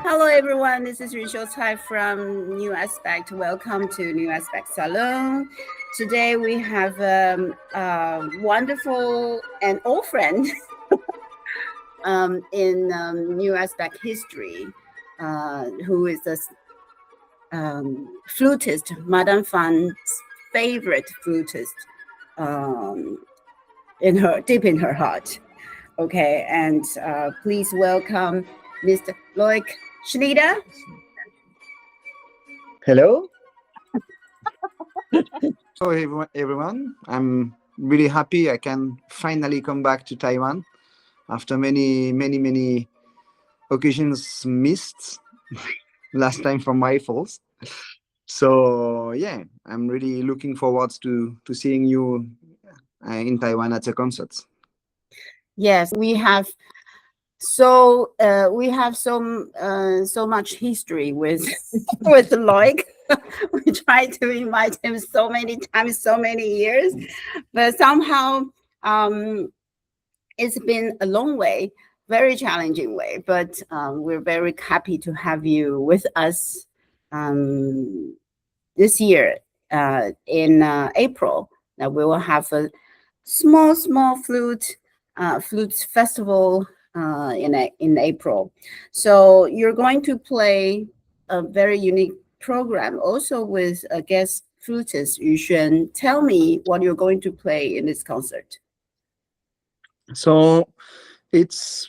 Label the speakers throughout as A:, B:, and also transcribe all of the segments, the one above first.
A: Hello everyone, this is Rachel Tsai from NewAspect. Welcome to NewAspect SALON. Today we have a wonderful and old friend in NewAspect history, who is the flutist, Madame Fan's favorite flutist, deep in her heart. Okay, and please welcome Mr. Loïc Schneider.
B: Hello. Hello everyone. I'm really happy I can finally come back to Taiwan after many occasions missed last time from my faults. So yeah, I'm really looking forward to seeing you in Taiwan at the concert.
A: Yes, we have so much history with with Loïc. We tried to invite him so many times, so many years, but somehow it's been a long way, very challenging way. But we're very happy to have you with us this year in April. Now we will have a small flute festival in April. So you're going to play a very unique program also with a guest flutist, Yu Xuan. Tell me what you're going to play in this concert.
B: So it's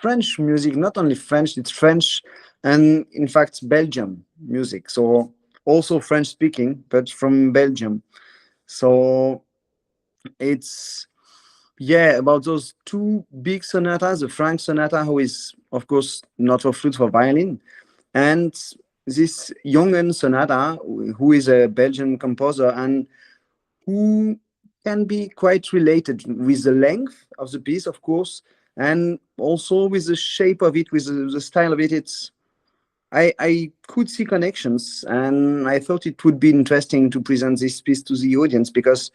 B: French music, not only French, it's French and in fact Belgium music. So also French speaking, but from Belgium. So it's about those two big sonatas, the Franck sonata, who is of course not for flute, for violin, and this Jongen sonata, who is a Belgian composer and who can be quite related with the length of the piece, of course, and also with the shape of it, with the style of it. I could see connections, and I thought it would be interesting to present this piece to the audience because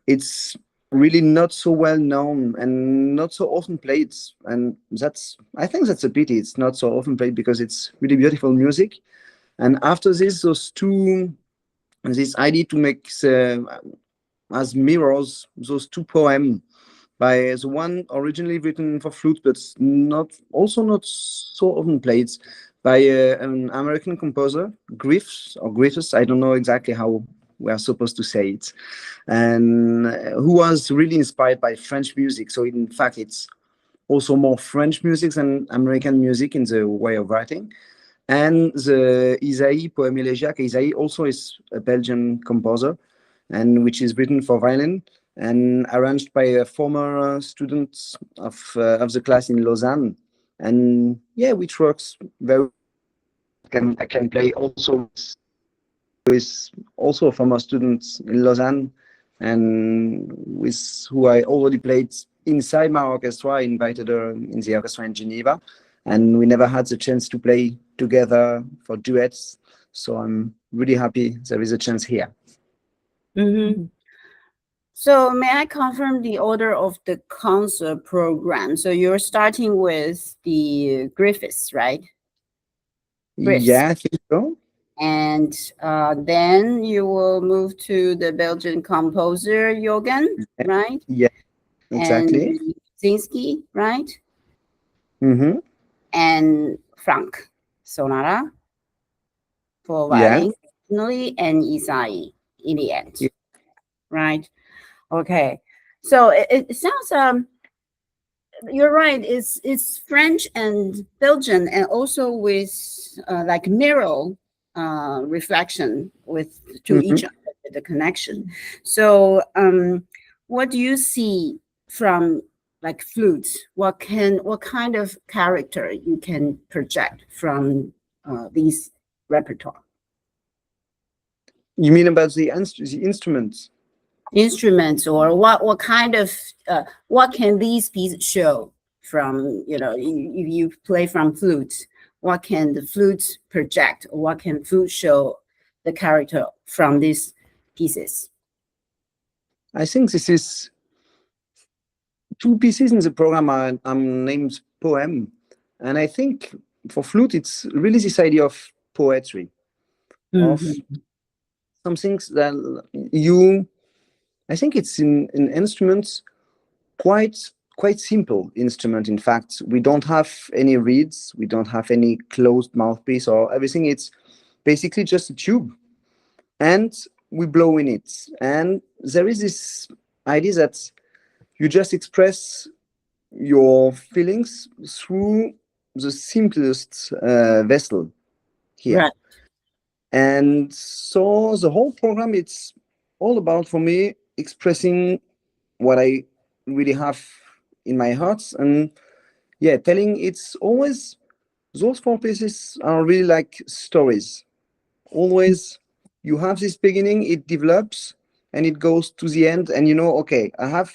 B: it's really not so well known and not so often played, and I think that's a pity. It's not so often played because it's really beautiful music. And after this idea to make as mirrors those two poems by the one originally written for flute but not so often played by an American composer, Griffiths, I don't know exactly how we are supposed to say it, and who was really inspired by French music. So in fact, it's also more French music than American music in the way of writing. And the Isaïe Poème Élégiaque, Isaïe also is a Belgian composer, and which is written for violin and arranged by a former student of the class in Lausanne. And yeah, which works very. I can play also with also a former student in Lausanne, and with who I already played inside my orchestra. I invited her in the orchestra in Geneva, and we never had the chance to play together for duets. So I'm really happy there is a chance here.
A: Mm-hmm. So may I confirm the order of the concert program? So you're starting with the Griffiths, right? Griffiths.
B: Yeah, I think so.
A: And then you will move to the Belgian composer Jongen, right?
B: Yeah, exactly.
A: And Zinski, right?
B: Mm-hmm.
A: And Franck sonata for violin, and Isaïe in the end, right? Okay, so it sounds you're right. It's French and Belgian, and also with like mirror reflection to each other, the connection. So what do you see from like flutes? What kind of character you can project from these repertoire?
B: You mean about the instruments?
A: Instruments, or what kind of what can these pieces show from, if you play from flute, what can the flute project, or what can flute show the character from these pieces?
B: I think this is two pieces in the program are named poem, And I think for flute, it's really this idea of poetry, of some things that I think it's in instruments, quite simple instrument. In fact, we don't have any reeds, we don't have any closed mouthpiece or everything. It's basically just a tube, and we blow in it. And there is this idea that you just express your feelings through the simplest vessel here.
A: Right.
B: And so the whole program, it's all about, for me, expressing what I really have in my heart. And yeah, telling, it's always, those 4 pieces are really like stories. Always you have this beginning, it develops, and it goes to the end, and okay, I have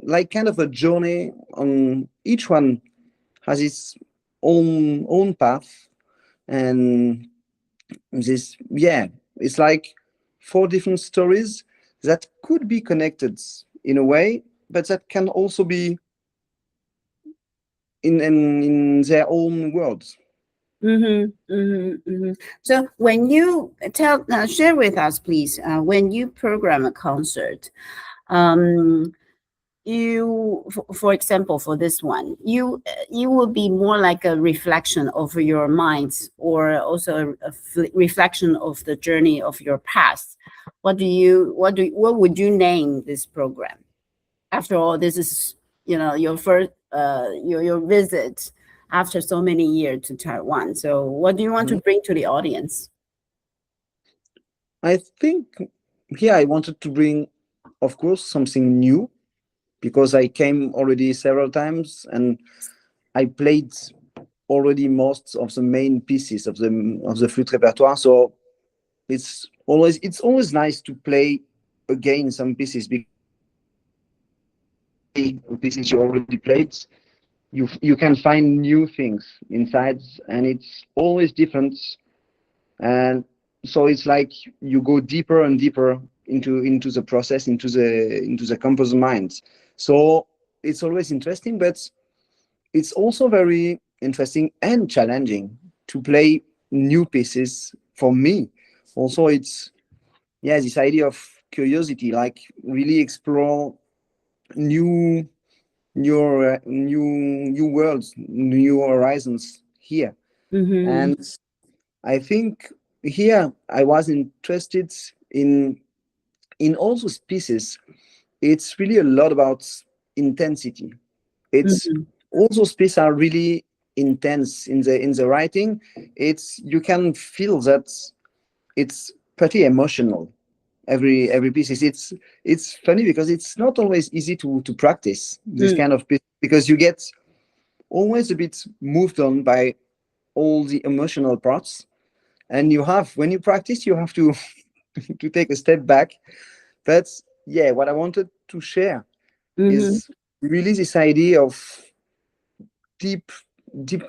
B: like kind of a journey on each one, has its own path. And this, it's like 4 different stories that could be connected in a way, but that can also be in their own words.
A: So when you share with us, please, when you program a concert, you, for example, for this one, you will be more like a reflection of your minds, or also a reflection of the journey of your past. What would you name this program? After all, this is your first your visit after so many years to Taiwan. So what do you want to bring to the audience?
B: I think here I wanted to bring, of course, something new, because I came already several times and I played already most of the main pieces of the flute repertoire. So it's always nice to play again some pieces, because pieces you already played, you can find new things inside, and it's always different. And so it's like you go deeper and deeper into the process, into the composer mind. So it's always interesting, but it's also very interesting and challenging to play new pieces. For me also, it's this idea of curiosity, like really explore new worlds, new horizons here. And I think here I was interested in all those pieces. It's really a lot about intensity. It's all those pieces are really intense in the writing. You can feel that it's pretty emotional. Every piece is. It's funny because it's not always easy to practice this kind of piece, because you get always a bit moved on by all the emotional parts, and when you practice, you have to to take a step back. But what I wanted to share is really this idea of deep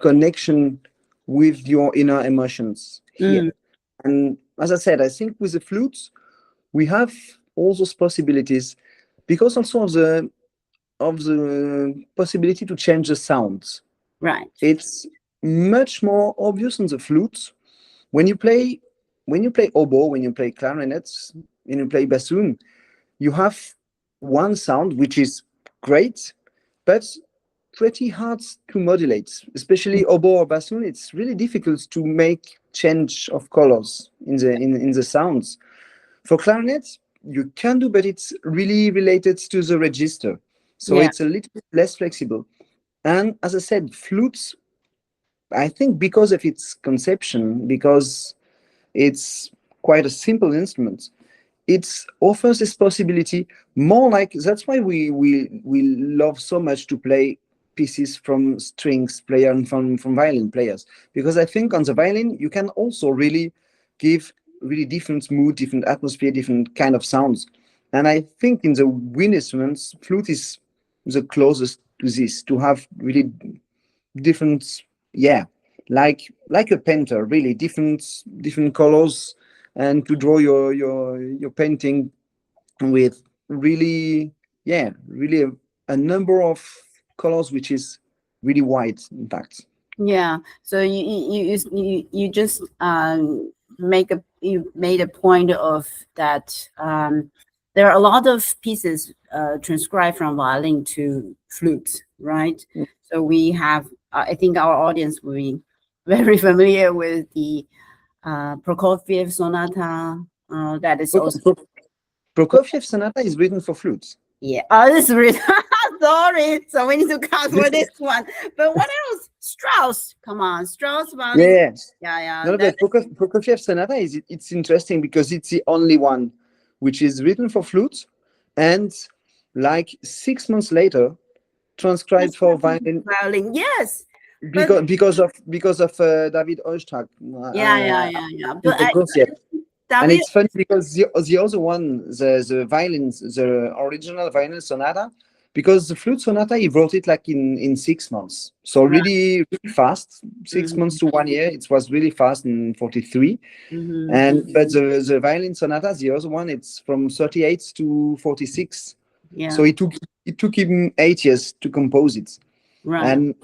B: connection with your inner emotions here. And as I said, I think with the flutes we have all those possibilities, because also of the possibility to change the sounds.
A: Right.
B: It's much more obvious on the flutes. When you play oboe, when you play clarinets, when you play bassoon, you have one sound which is great, but pretty hard to modulate. Especially oboe or bassoon, it's really difficult to make change of colors in the sounds. For clarinet, you can do, but it's really related to the register, so it's a little bit less flexible. And as I said, flutes, I think because of its conception, because it's quite a simple instrument, it offers this possibility more. Like, that's why we love so much to play pieces from strings player and from violin players, because I think on the violin you can also really give really different mood, different atmosphere, different kind of sounds. And I think in the wind instruments, flute is the closest to this, to have really different, like a painter, really different colors, and to draw your painting with really a number of colors which is really wide, in fact.
A: Yeah. So you just made a point of that. There are a lot of pieces transcribed from violin to flute, right?
B: Mm.
A: So we have. I think our audience will be very familiar with the Prokofiev sonata. That is also.
B: Prokofiev sonata is written for flutes.
A: Yeah. Oh, this is really sorry. So we need to cut for this one. But what else? Strauss. Come on, Strauss.
B: Yes.
A: Yeah.
B: No, but Prokofiev sonata it's interesting because it's the only one which is written for flute, and like 6 months later, transcribed for violin.
A: Violin. Yes.
B: Because of David Oistrakh.
A: Yeah. But
B: and it's funny because the other one, the violins, the original violin sonata, because the flute sonata he wrote it like in 6 months, so really fast, 6 months to 1 year. It was really fast in 43, and but the violin sonata, the other one, it's from 38 to 46.
A: Yeah.
B: So it took him 8 years to compose it, and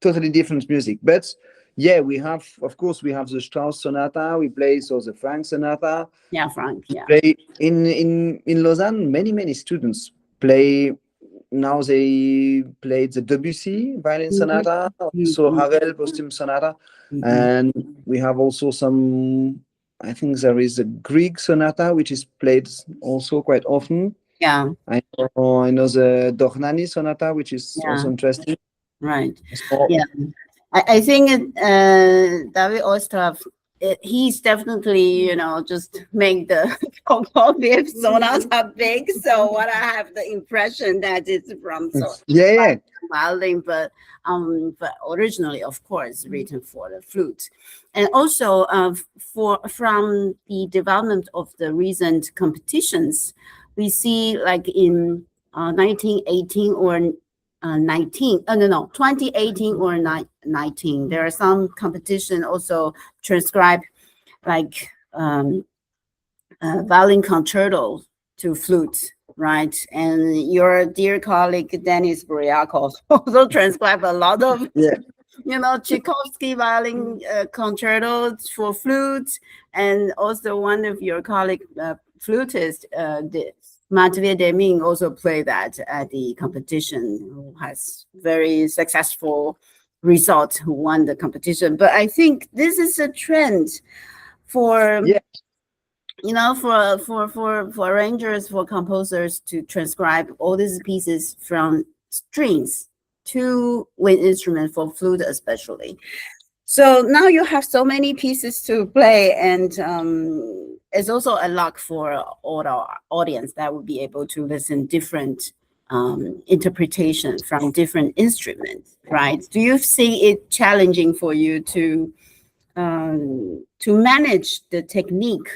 B: totally different music. But yeah, we have the Strauss sonata. We play the Franck sonata.
A: Yeah, Franck. Yeah.
B: Play in Lausanne. Many students play. Now they played the Debussy violin sonata, so Ravel posthum sonata, and we have also some. I think there is a Grieg sonata which is played also quite often.
A: Yeah.
B: I know the Dohnányi sonata, which is also interesting.
A: Right.
B: So,
A: yeah. I think David Oistrakh, he's definitely, just make the Prokofiev sonata big. So what I have the impression that it's from violin, but originally, of course, written for the flute. And also from the development of the recent competitions, we see like in 1918 or 2018 or 19. There are some competition also transcribed like violin concerto to flute, right? And your dear colleague Denis Buryakov also transcribed a lot of Tchaikovsky violin concerto for flute, and also one of your colleague flutist, Matvey Deming, also played that at the competition, who has very successful result, who won the competition. But I think this is a trend for for arrangers, for composers to transcribe all these pieces from strings to wind instrument, for flute especially. So now you have so many pieces to play, and it's also a luck for all our audience that will be able to listen different interpretation from different instruments, right? Do you see it challenging for you to manage the technique,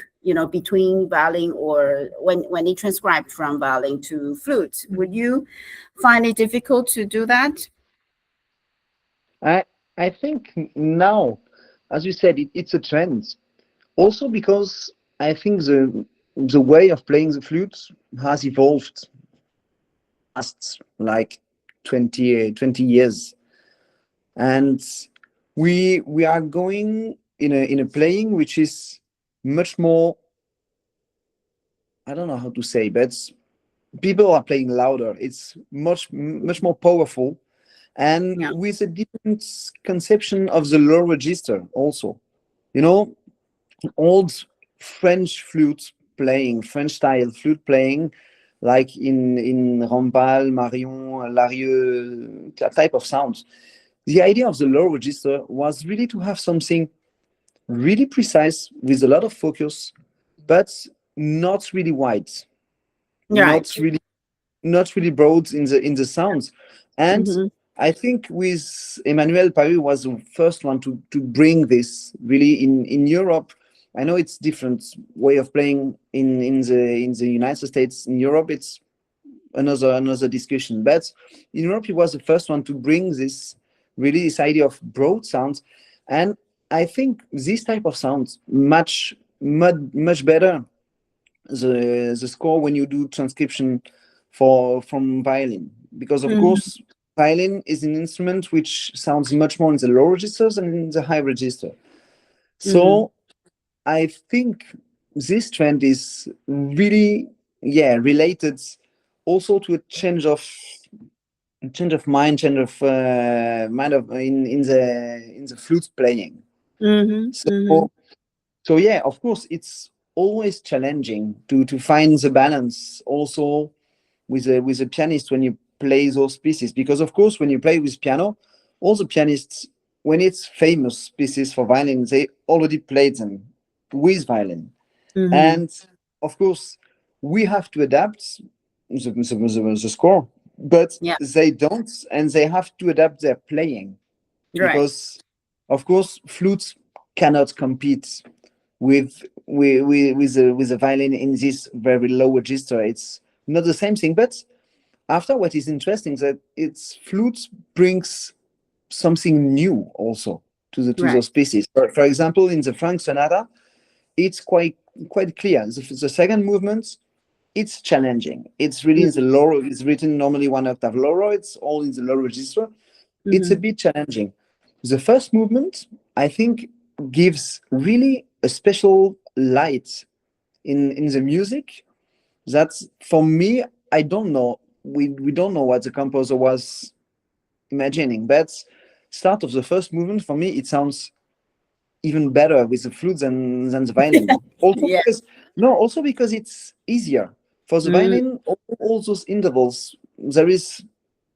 A: between violin, or when it transcribed from violin to flute? Would you find it difficult to do that?
B: I think now, as you said, it's a trend. Also because I think the way of playing the flute has evolved past like 20 years, and we are going in a playing which is much more, I don't know how to say, but people are playing louder. It's much more powerful, and with a different conception of the low register also. Old French flute playing, French style flute playing, like in Rampal, Marion, Larieux, that type of sounds. The idea of the low register was really to have something really precise with a lot of focus, but not really wide, not really broad in the sounds. And I think with Emmanuel Paris was the first one to bring this really in Europe. I know it's different way of playing in the United States. In Europe, it's another discussion. But in Europe, he was the first one to bring this idea of broad sounds, and I think this type of sounds much better the score when you do transcription from violin, because of course violin is an instrument which sounds much more in the low registers than in the high register. So I think this trend is really, related also to a change of mind in the flute playing. So yeah, of course, it's always challenging to find the balance also with a pianist when you play those pieces, because of course when you play with piano, all the pianists, when it's famous pieces for violin, they already played them with violin. And of course we have to adapt the score, but they don't, and they have to adapt their playing, because of course flutes cannot compete with the violin in this very low register. It's not the same thing. But after, what is interesting is that its flute brings something new also to those pieces. For example, in the Franck Sonata, it's quite clear. The second movement, it's challenging. It's really in the lower. It's written normally one octave lower. It's all in the low register. It's a bit challenging. The first movement, I think, gives really a special light in the music. That's, for me, I don't know. We don't know what the composer was imagining, but start of the first movement, for me, it sounds even better with the flute than the violin. Also because it's easier for the violin. All those intervals, there is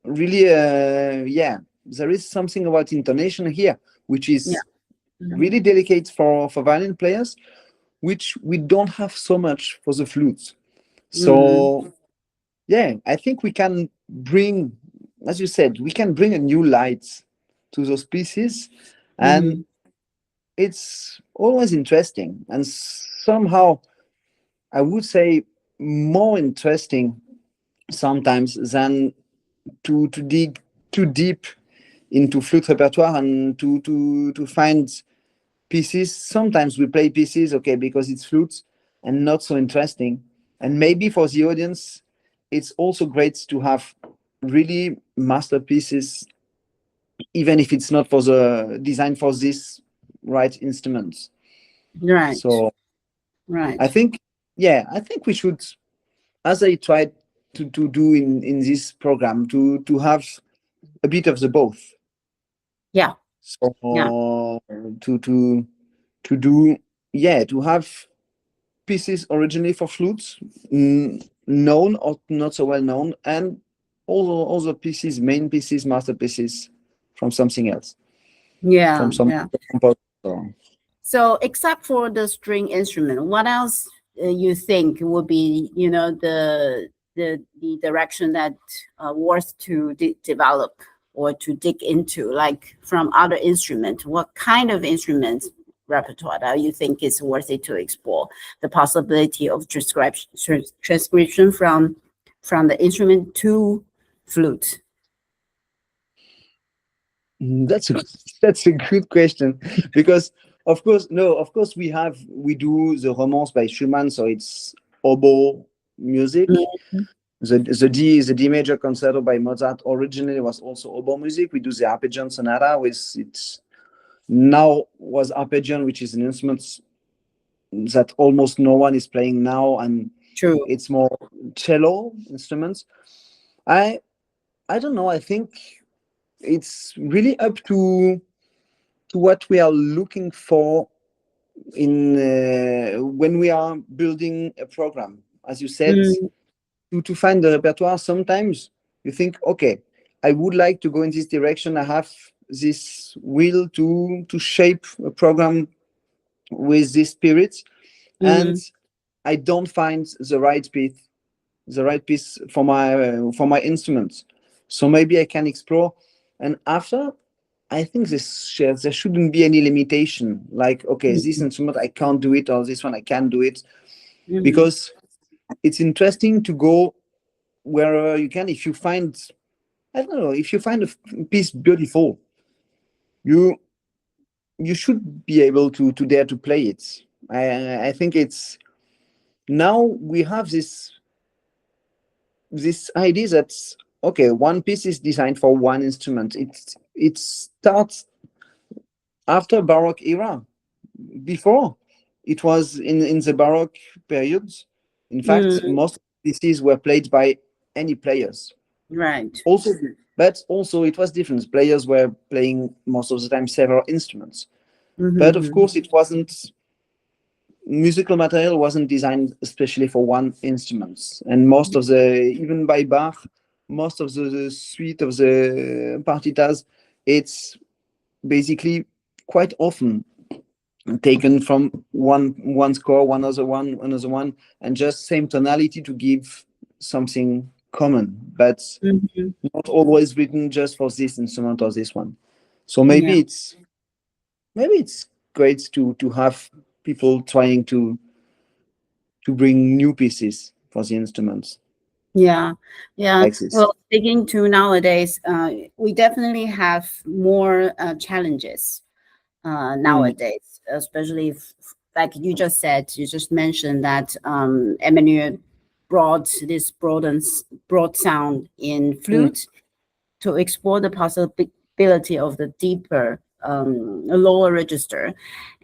B: really there is something about intonation here which is really delicate for violin players, which we don't have so much for the flute. So I think we can bring, as you said, we can bring a new light to those pieces, and it's always interesting, and somehow I would say more interesting sometimes than to dig too deep into flute repertoire and to find pieces. Sometimes we play pieces, because it's flutes and not so interesting. And maybe for the audience, it's also great to have really masterpieces, even if it's not for the design for this right instruments. So I think we should, as I tried to do in this program, to have a bit of the both. So to have pieces originally for flutes, known or not so well known, and all the pieces, main pieces, masterpieces from something else. From some composer.
A: So except for the string instrument, what else you think would be, the direction that worth to develop or to dig into, like from other instruments? What kind of instruments repertoire that you think is worthy to explore? The possibility of transcription from the instrument to flute.
B: That's a good question, because of course we do the Romance by Schumann, so it's oboe music. The D major concerto by Mozart originally was also oboe music. We do the Arpeggion Sonata with it. Now was Arpeggion, which is an instrument that almost no one is playing now, and it's more cello instruments. I don't know. I think it's really up to what we are looking for in when we are building a program. As you said, to find the repertoire, sometimes you think, okay, I would like to go in this direction. I have this will to shape a program with this spirit, and I don't find the right piece for my instruments. So maybe I can explore, and after, I think there shouldn't be any limitation. Like, okay, this instrument I can't do it, or this one I can do it, because it's interesting to go wherever you can. If you find, I don't know, if you find a piece beautiful, you should be able to dare to play it. I think it's, now we have this idea that okay, one piece is designed for one instrument. It starts after Baroque era. Before, it was in the Baroque periods. In fact, most pieces were played by any players.
A: Right.
B: Also, but also it was different. Players were playing most of the time several instruments. But of course, it wasn't, musical material wasn't designed especially for one instrument. And most of the, even by Bach, most of the suite of the partitas, it's basically quite often taken from one score, another one, and just same tonality to give something common, but not always written just for this instrument or this one. So maybe it's great to have people trying to bring new pieces for the instruments.
A: Yeah.
B: Like this.
A: Well, speaking to nowadays, we definitely have more challenges nowadays, especially if, like you just mentioned that Emmanuel brought this broad sound in flute to explore the possibility of the deeper lower register,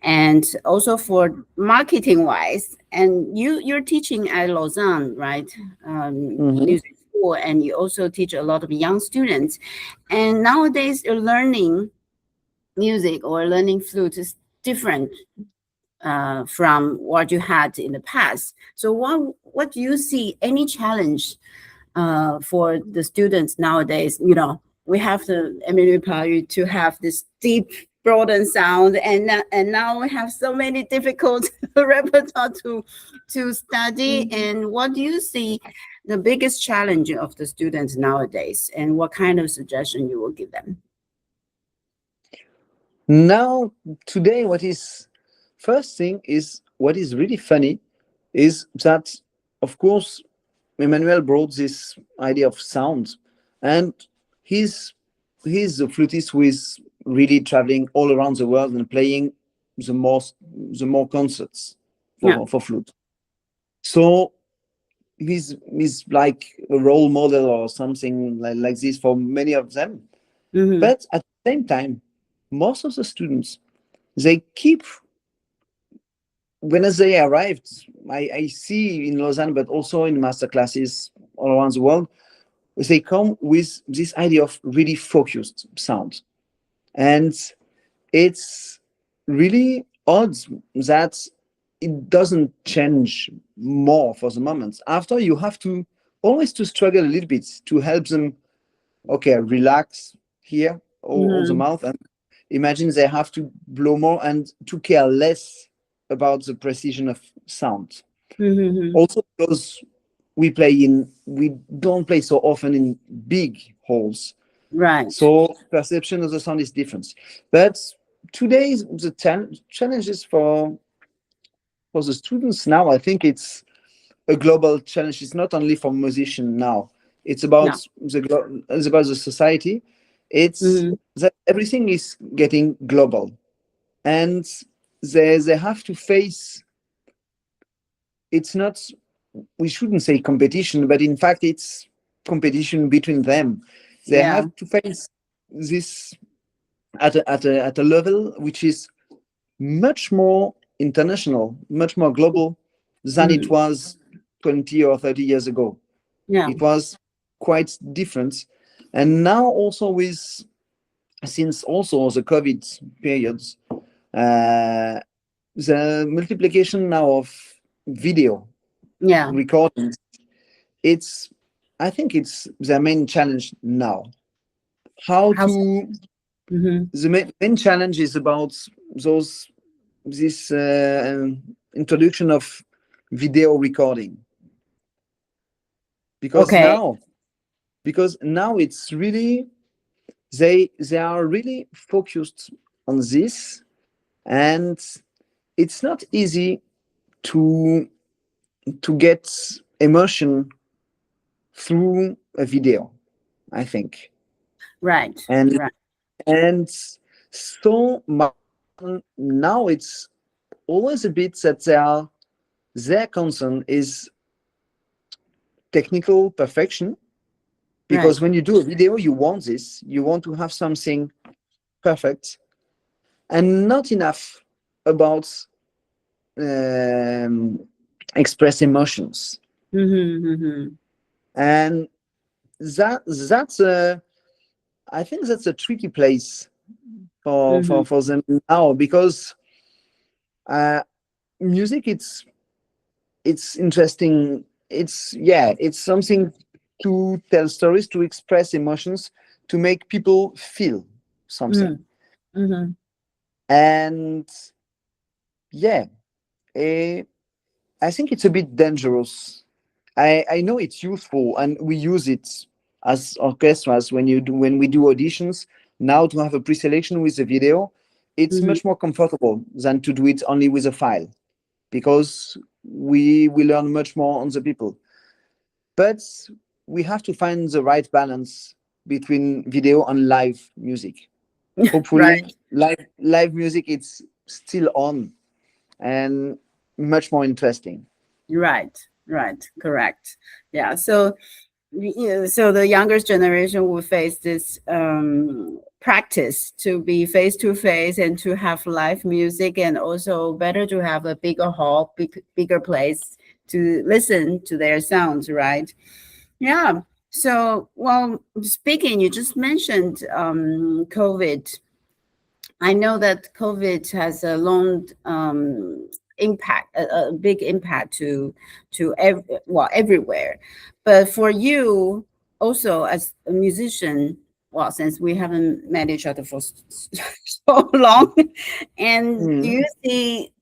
A: and also for marketing wise. And you're teaching at Lausanne, right? Music school, and you also teach a lot of young students. And nowadays, learning music or learning flute is different from what you had in the past. So what do you see any challenge for the students nowadays? You know, we have to to have this deep broadened sound, and now we have so many difficult repertoire to study. And what do you see the biggest challenge of the students nowadays, and what kind of suggestion you will give them?
B: Now, today, what is first thing is what is really funny is that, of course, Emmanuel brought this idea of sound, and he's the flutist who is really traveling all around the world and playing the more concerts for flute. So he's like a role model or something like this for many of them. But at the same time, most of the students, they keep, when they arrived, I see in Lausanne, but also in master classes all around the world, they come with this idea of really focused sound. And it's really odd that it doesn't change more for the moment. After, you have to always to struggle a little bit to help them, okay, relax here, all the mouth, and imagine they have to blow more and to care less about the precision of sound. Also because we don't play so often in big halls,
A: right?
B: So perception of the sound is different. But today the challenges for the students now, I think it's a global challenge. It's not only for musicians now. It's about the society. It's that everything is getting global, and they have to face. It's not. We shouldn't say competition, but in fact, it's competition between them. They have to face this at a level which is much more international, much more global than it was 20 or 30 years ago. It was quite different. And now also since also the COVID periods, the multiplication now of video recordings, I think it's the main challenge now. The main challenge is about this introduction of video recording, because now it's really they are really focused on this, and it's not easy to get emotion through a video, I think.
A: Right.
B: And so now it's always a bit that their concern is technical perfection, Because when you do a video, you want this. You want to have something perfect, and not enough about express emotions. And that's I think that's a tricky place for them now, because music, it's interesting. It's something to tell stories, to express emotions, to make people feel something. And I think it's a bit dangerous. I know it's useful, and we use it as orchestras when we do auditions now, to have a pre-selection with a video. It's much more comfortable than to do it only with a file, because we learn much more on the people. But we have to find the right balance between video and live music. Hopefully, live music, it's still on and much more interesting.
A: Right, correct. Yeah, so so the younger generation will face this practice to be face to face and to have live music, and also better to have a bigger hall, bigger place to listen to their sounds, right? Yeah. So, well, speaking, you just mentioned COVID. I know that COVID has a long impact, a big impact to everywhere. But for you, also as a musician, well, since we haven't met each other for so long, and do you see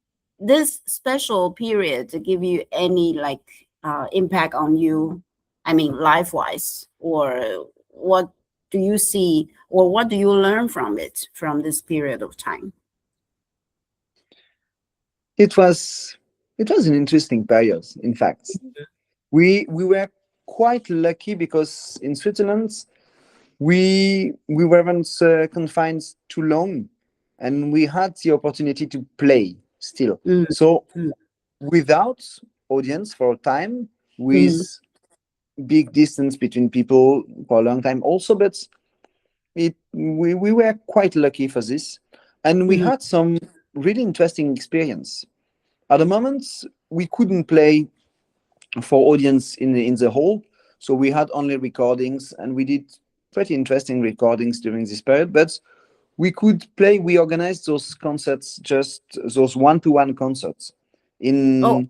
A: this special period to give you any impact on you? I mean, life-wise, or what do you see, or what do you learn from it, from this period of time?
B: It was an interesting period. In fact, we were quite lucky, because in Switzerland we weren't confined too long, and we had the opportunity to play still. So without audience for a time, with big distance between people for a long time also, but we were quite lucky for this, and we had some really interesting experience. At the moment, we couldn't play for audience in the hall, so we had only recordings, and we did pretty interesting recordings during this period. But we could play. We organized those concerts, just those one-to-one concerts, in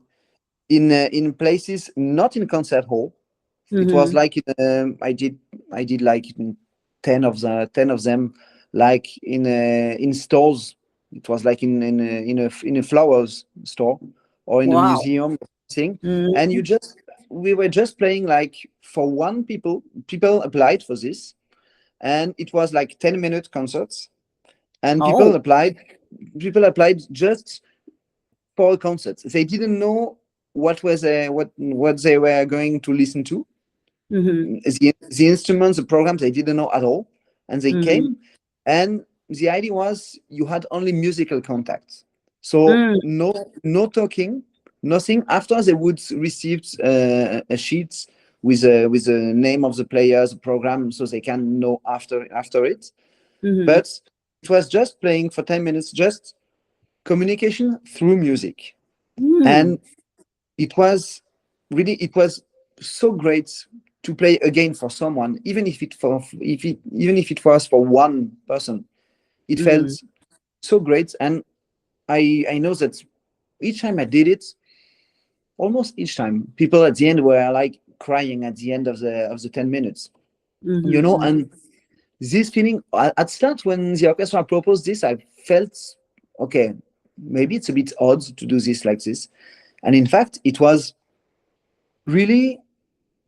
B: places not in concert hall. It was like I did like 10 of them, like in stores. It was like in a flowers store, or in a museum thing. And we were just playing like for one people applied for this, and it was like 10-minute concerts, and people applied just for concerts. They didn't know what they were going to listen to. The instruments, the programs, they didn't know at all, and they came, and the idea was you had only musical contact, so no talking, nothing. After, they would receive a sheet with the name of the players, the program, so they can know after it. But it was just playing for 10 minutes, just communication through music. And it was so great to play again for someone, even if it was for one person. It felt so great. And I know that each time I did it, almost each time, people at the end were like crying at the end of the 10 minutes. And this feeling at start, when the orchestra proposed this, I felt, okay, maybe it's a bit odd to do this like this. And in fact, it was really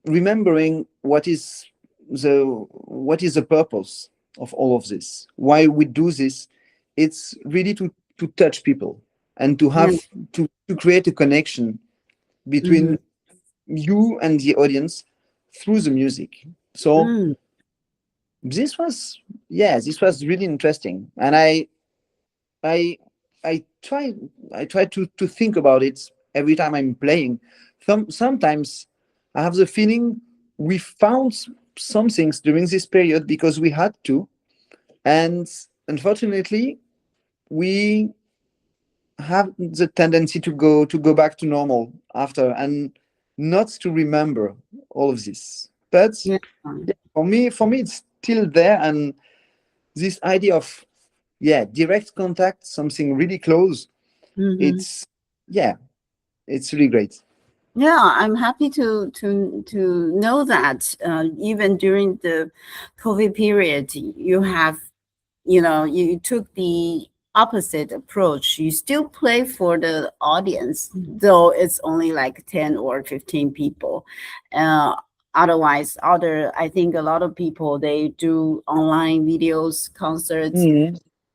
B: remembering what is the purpose of all of this, why we do this. It's really to touch people, and to have to create a connection between you and the audience through the music. So this was really interesting, and I try to think about it every time I'm playing. Sometimes I have the feeling we found some things during this period because we had to, and unfortunately, we have the tendency to go back to normal after, and not to remember all of this. But
A: Yeah.
B: for me, it's still there, and this idea of direct contact, something really close.
A: Mhm.
B: It's really great.
A: Yeah, I'm happy to know that even during the COVID period, you have, you took the opposite approach. You still play for the audience, though it's only like 10 or 15 people. Otherwise, I think a lot of people, they do online videos, concerts,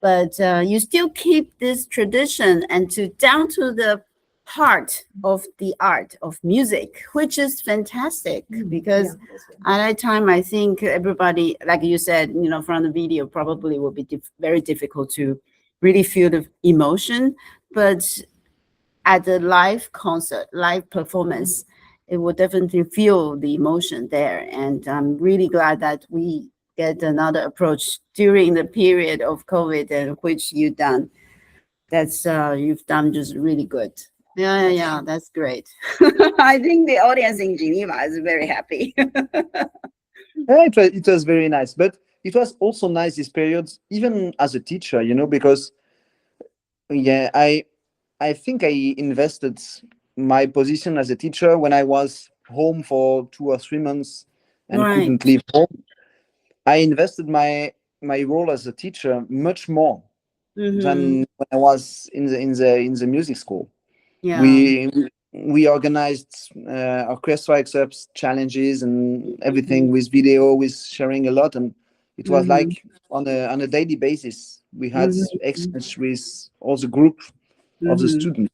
A: but you still keep this tradition and down to the heart of the art of music, which is fantastic because at that time, I think everybody, like you said, from the video probably will be very difficult to really feel the emotion, but at the live concert, live performance, it will definitely feel the emotion there. And I'm really glad that we get another approach during the period of COVID, and which you've done. You've done just really good. Yeah, that's great. I think the audience in Geneva is very happy.
B: It was very nice, but it was also nice this period, even as a teacher, because I think I invested my position as a teacher when I was home for 2 or 3 months and
A: Right.
B: couldn't leave home. I invested my role as a teacher much more than when I was in the music school.
A: Yeah.
B: We organized orchestra excerpts, challenges, and everything with video, with sharing a lot, and it was like on a daily basis. We had exchange with all the group of the students.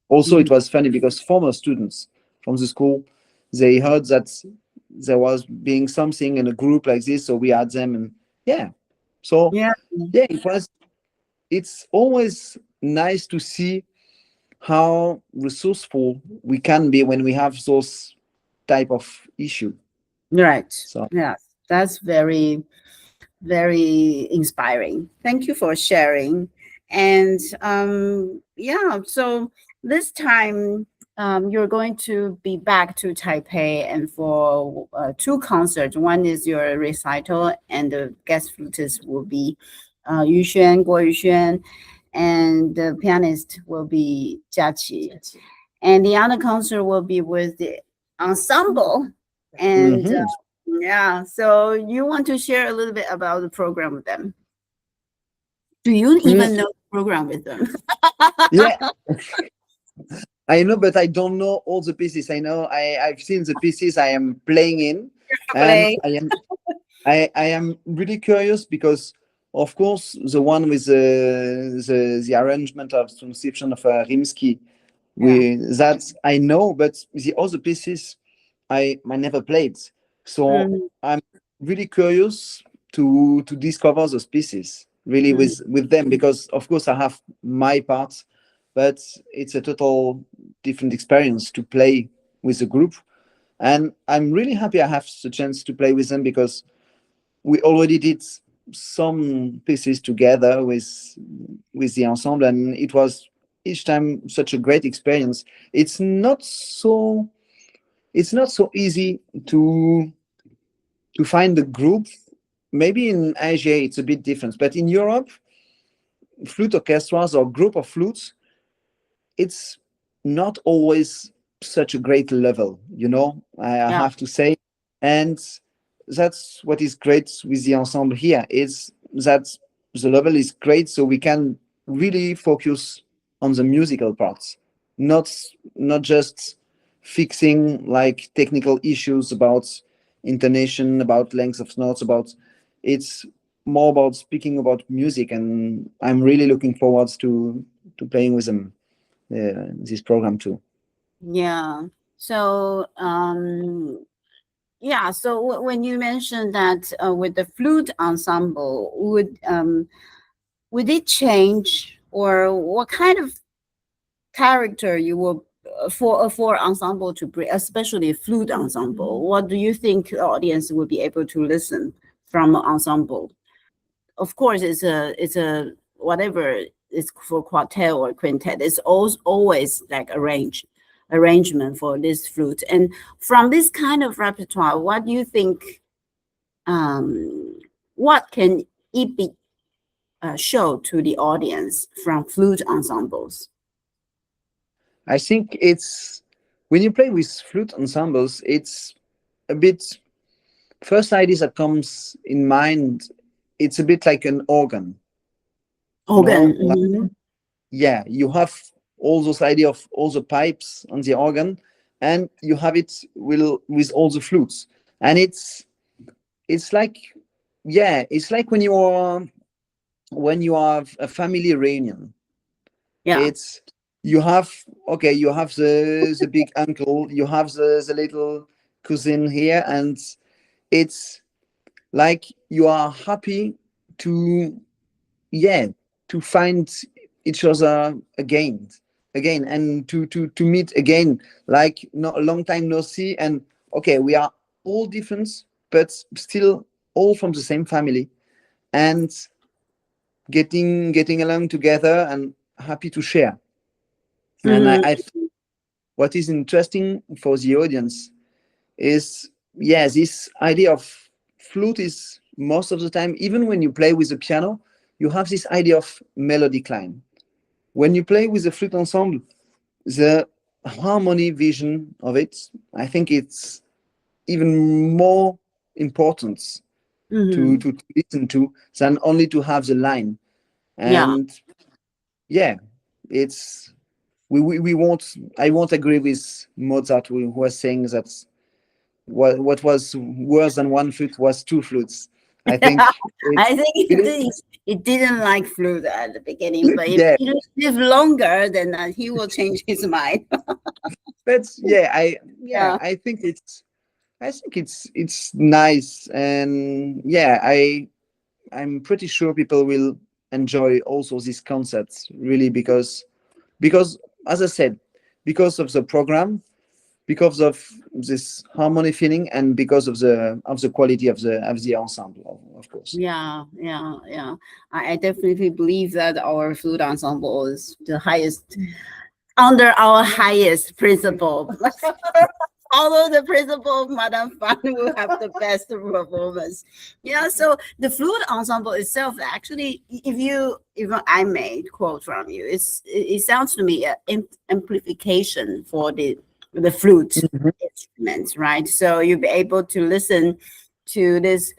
B: Also, it was funny because former students from the school, they heard that there was being something in a group like this, so we had them, and it's always nice to see how resourceful we can be when we have those type of issue.
A: Right.
B: So
A: yeah, that's very, very inspiring. Thank you for sharing. And so this time you're going to be back to Taipei and for 2 concerts. One is your recital, and the guest flutist will be Yu Xuan, Guo Yuxuan, and the pianist will be Jia Qi. And the other concert will be with the ensemble. And so you want to share a little bit about the program with them? Do you even know the program with them?
B: I know, but I don't know all the pieces. I know I've seen the pieces I am playing in, and I am really curious because, of course, the one with the arrangement of transcription of Rimsky, that I know, but the other pieces I never played. So I'm really curious to discover those pieces really with them, because of course I have my parts, but it's a total different experience to play with a group. And I'm really happy I have the chance to play with them, because we already did some pieces together with the ensemble, and it was each time such a great experience. It's not so easy to find a group. Maybe in Asia it's a bit different, but in Europe, flute orchestras or group of flutes, it's not always such a great level, I have to say. And that's what is great with the ensemble here, is that the level is great, so we can really focus on the musical parts, not just fixing like technical issues about intonation, about length of notes, it's more about speaking about music. And I'm really looking forward to playing with them this program too.
A: So so when you mentioned that with the flute ensemble, would it change, or what kind of character you will for ensemble to bring, especially flute ensemble, what do you think the audience will be able to listen from an ensemble? Of course, it's a whatever it's for quartet or quintet. It's always like arrangement for this flute. And from this kind of repertoire, what do you think? What can it be show to the audience from flute ensembles?
B: I think it's when you play with flute ensembles, it's a bit first idea that comes in mind. It's a bit like an organ.
A: Organ.
B: You know? Like, yeah, you have all those idea of all the pipes on the organ, and you have it with all the flutes, and it's like, yeah, it's like when you have a family reunion.
A: Yeah.
B: It's you have the big uncle, you have the little cousin here, and it's like you are happy to find each other again, and to meet again, like not a long time no see, and okay, we are all different but still all from the same family, and getting along together and happy to share. And I think what is interesting for the audience is, yeah, this idea of flute is most of the time, even when you play with the piano, you have this idea of melodic line. When you play with the flute ensemble, the harmony vision of it, I think it's even more important to listen to than only to have the line. And it's we won't, I won't agree with Mozart who was saying that what was worse than one flute was two flutes. I think
A: he didn't like flute at the beginning, but if he live longer, then he will change his mind.
B: But I think it's nice, and I'm pretty sure people will enjoy also these concerts, really, because as I said, because of the program, because of this harmony feeling, and because of the quality of the ensemble, of course.
A: Yeah. I definitely believe that our flute ensemble is the highest, under our highest principle. Although the principle of Madame Fan will have the best performance. Yeah, so the flute ensemble itself, actually, if I may quote from you, it sounds to me an amplification for the flute instruments, right? So you'll be able to listen to this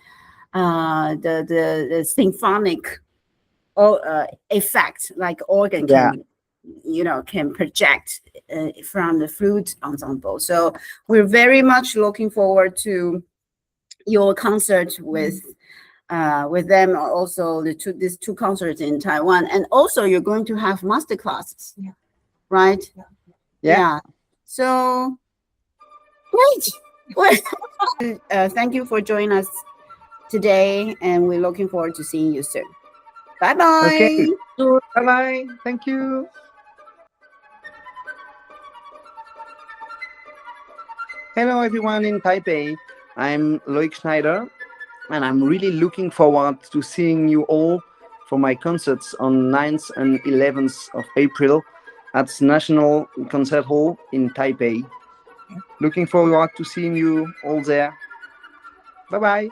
A: the symphonic effect, like organ can project from the flute ensemble. So we're very much looking forward to your concert with them, also these two concerts in Taiwan, and also you're going to have master classes, right? Yeah. So great. Thank you for joining us today, and we're looking forward to seeing you soon. Bye bye.
B: Okay. Bye bye. Thank you. Hello everyone in Taipei. I'm Loïc Schneider, and I'm really looking forward to seeing you all for my concerts on 9th and 11th of April at National Concert Hall in Taipei. Looking forward to seeing you all there. Bye bye.